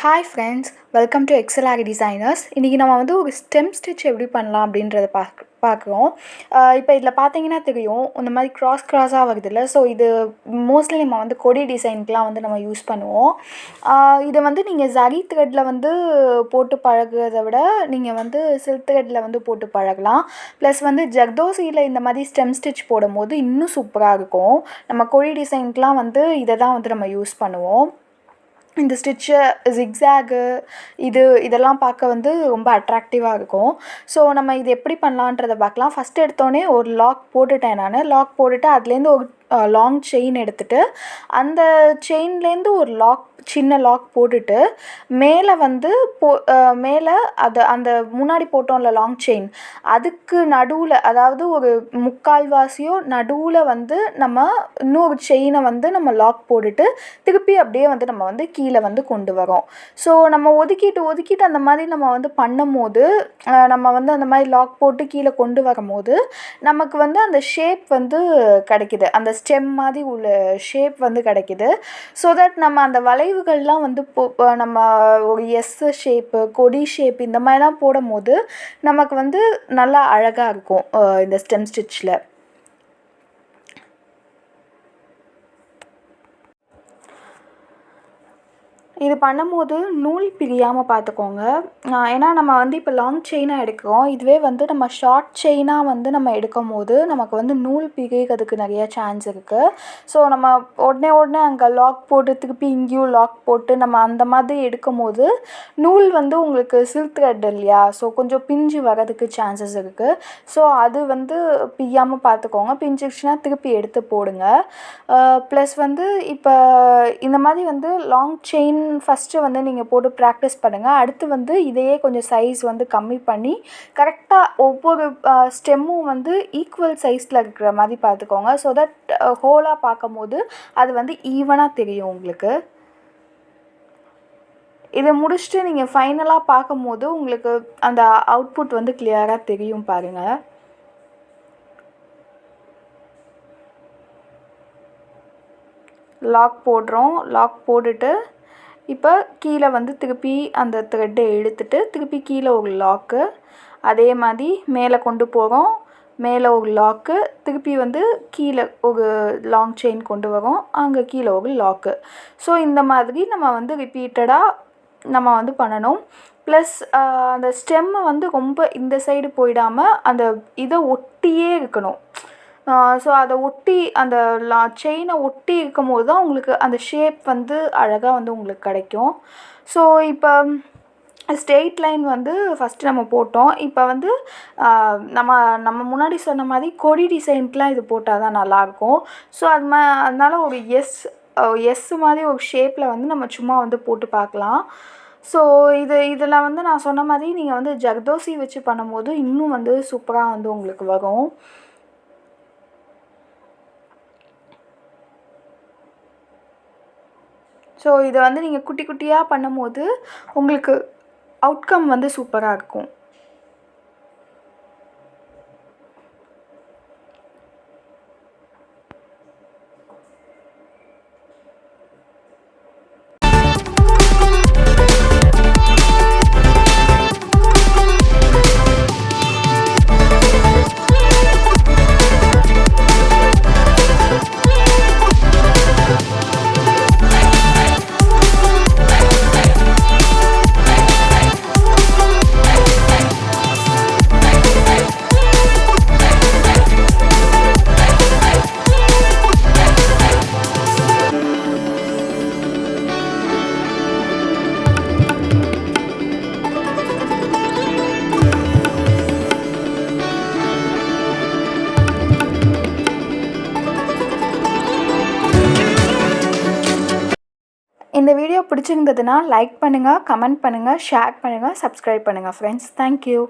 Hi friends, welcome to Excel Aari designers. இன்றைக்கி நம்ம வந்து ஒரு ஸ்டெம் ஸ்டிச் எப்படி பண்ணலாம் அப்படின்றத பார்க்குறோம். இப்போ இதில் பார்த்தீங்கன்னா தெரியும், இந்த மாதிரி க்ராஸாக வருதுல்ல. ஸோ இது மோஸ்ட்லி நம்ம வந்து கொடி டிசைனுக்குலாம் வந்து நம்ம யூஸ் பண்ணுவோம். இதை வந்து நீங்கள் ஜரி த்ரெட்டில் வந்து போட்டு பழகுறதை விட நீங்கள் வந்து சில்க் த்ரெட்டில் வந்து போட்டு பழகலாம். ப்ளஸ் வந்து ஜர்தோசியில் இந்த மாதிரி ஸ்டெம் ஸ்டிச் போடும்போது இன்னும் சூப்பராக இருக்கும். நம்ம கொடி டிசைனுக்குலாம் வந்து இதை தான் வந்து நம்ம யூஸ் பண்ணுவோம். இந்த ஸ்டிச்சு ஜிக்ஸாகு இதெல்லாம் பார்க்க வந்து ரொம்ப அட்ராக்டிவாக இருக்கும். ஸோ நம்ம இது எப்படி பண்ணலான்றதை பார்க்கலாம். ஃபஸ்ட் எடுத்தோடனே ஒரு லாக் போட்டுட்டேன். லாக் போட்டுட்டு அதுலேருந்து ஒரு லாங் செயின் எடுத்துகிட்டு அந்த செயின்லேருந்து ஒரு சின்ன லாக் போட்டுட்டு மேலே வந்து மேலே அந்த முன்னாடி போட்டோம்ல லாங் செயின், அதுக்கு நடுவில், அதாவது ஒரு முக்கால்வாசியோ நடுவில் வந்து நம்ம இன்னொரு செயினை வந்து நம்ம லாக் போட்டுட்டு திருப்பி அப்படியே வந்து நம்ம வந்து கீழே வந்து கொண்டு வரோம். ஸோ நம்ம ஒதுக்கிட்டு அந்த மாதிரி நம்ம வந்து பண்ணும் போது, நம்ம வந்து அந்த மாதிரி லாக் போட்டு கீழே கொண்டு வரும்போது நமக்கு வந்து அந்த ஷேப் வந்து கிடைக்கிது. அந்த ஸ்டெம் மாதிரி உள்ள ஷேப் வந்து கிடைக்கிது. ஸோ தட் நம்ம அந்த வளைவுகள்லாம் வந்து நம்ம ஒரு ஷேப்பு, கொடி ஷேப் இந்த மாதிரிலாம் போடும் போது நமக்கு வந்து நல்லா அழகாக இருக்கும் இந்த ஸ்டெம் ஸ்டிச்சில். இது பண்ணும்போது நூல் பிரியாமல் பார்த்துக்கோங்க. ஏன்னா நம்ம வந்து இப்போ லாங் செயினாக எடுக்கிறோம். இதுவே வந்து நம்ம ஷார்ட் செயினாக வந்து நம்ம எடுக்கும் போது நமக்கு வந்து நூல் பிரிகிறதுக்கு நிறைய சான்ஸ் இருக்குது. ஸோ நம்ம உடனே அங்கே லாக் போட்டு திருப்பி இங்கேயும் லாக் போட்டு நம்ம அந்த மாதிரி எடுக்கும் போது நூல் வந்து உங்களுக்கு சில்க் த்ரெட் இல்லையா, ஸோ கொஞ்சம் பிஞ்சு வரதுக்கு சான்சஸ் இருக்குது. ஸோ அது வந்து பிரியாமல் பார்த்துக்கோங்க. பிஞ்சிடுச்சுன்னா திருப்பி எடுத்து போடுங்க. ப்ளஸ் வந்து இப்போ இந்த மாதிரி வந்து லாங் செயின் ஃபஸ்ட்டு வந்து நீங்கள் போட்டு ப்ராக்டிஸ் பண்ணுங்கள். அடுத்து வந்து இதையே கொஞ்சம் சைஸ் வந்து கம்மி பண்ணி கரெக்டாக ஒவ்வொரு ஸ்டெம்மும் வந்து ஈக்குவல் சைஸில் இருக்கிற மாதிரி பார்த்துக்கோங்க. ஸோ தட் ஹோலாக பார்க்கும் போது அது வந்து ஈவனாக தெரியும் உங்களுக்கு. இதை முடிச்சுட்டு நீங்கள் ஃபைனலாக பார்க்கும் போது உங்களுக்கு அந்த அவுட்புட் வந்து கிளியராக தெரியும் பாருங்கள். லாக் போடுறோம். லாக் போட்டுட்டு இப்போ கீழே வந்து திருப்பி அந்த த்ரெட்டை இழுத்துட்டு திருப்பி கீழே ஒரு லாக்கு, அதே மாதிரி மேலே கொண்டு போகிறோம். மேலே ஒரு லாக்கு, திருப்பி வந்து கீழே ஒரு லாங் செயின் கொண்டு வரோம், அங்கே கீழே ஒரு லாக்கு. ஸோ இந்த மாதிரி நம்ம வந்து ரிப்பீட்டடாக நம்ம வந்து பண்ணணும். ப்ளஸ் அந்த ஸ்டெம்மை வந்து ரொம்ப இந்த சைடு போயிடாமல் அந்த இதை ஒட்டியே இருக்கணும். ஸோ அதை ஒட்டி அந்த செயினை ஒட்டி இருக்கும் போது தான் உங்களுக்கு அந்த ஷேப் வந்து அழகாக வந்து உங்களுக்கு கிடைக்கும். ஸோ இப்போ ஸ்ட்ரெயிட் லைன் வந்து ஃபஸ்ட்டு நம்ம போட்டோம். இப்போ வந்து நம்ம முன்னாடி சொன்ன மாதிரி கொடி டிசைனுக்குலாம் இது போட்டால் தான் நல்லாயிருக்கும். ஸோ அதனால ஒரு எஸ் மாதிரி ஒரு ஷேப்பில் வந்து நம்ம சும்மா வந்து போட்டு பார்க்கலாம். ஸோ இதில் வந்து நான் சொன்ன மாதிரி நீங்கள் வந்து ஜர்தோசி வச்சு பண்ணும்போது இன்னும் வந்து சூப்பராக வந்து உங்களுக்கு வரும். ஸோ இதை வந்து நீங்கள் குட்டி குட்டியாக பண்ணும்போது உங்களுக்கு அவுட்கம் வந்து சூப்பராக இருக்கும். இந்த வீடியோ பிடிச்சிருந்ததுன்னா லைக் பண்ணுங்கள், கமெண்ட் பண்ணுங்கள், ஷேர் பண்ணுங்கள், சப்ஸ்கிரைப் பண்ணுங்கள் ஃப்ரெண்ட்ஸ். தேங்க்யூ.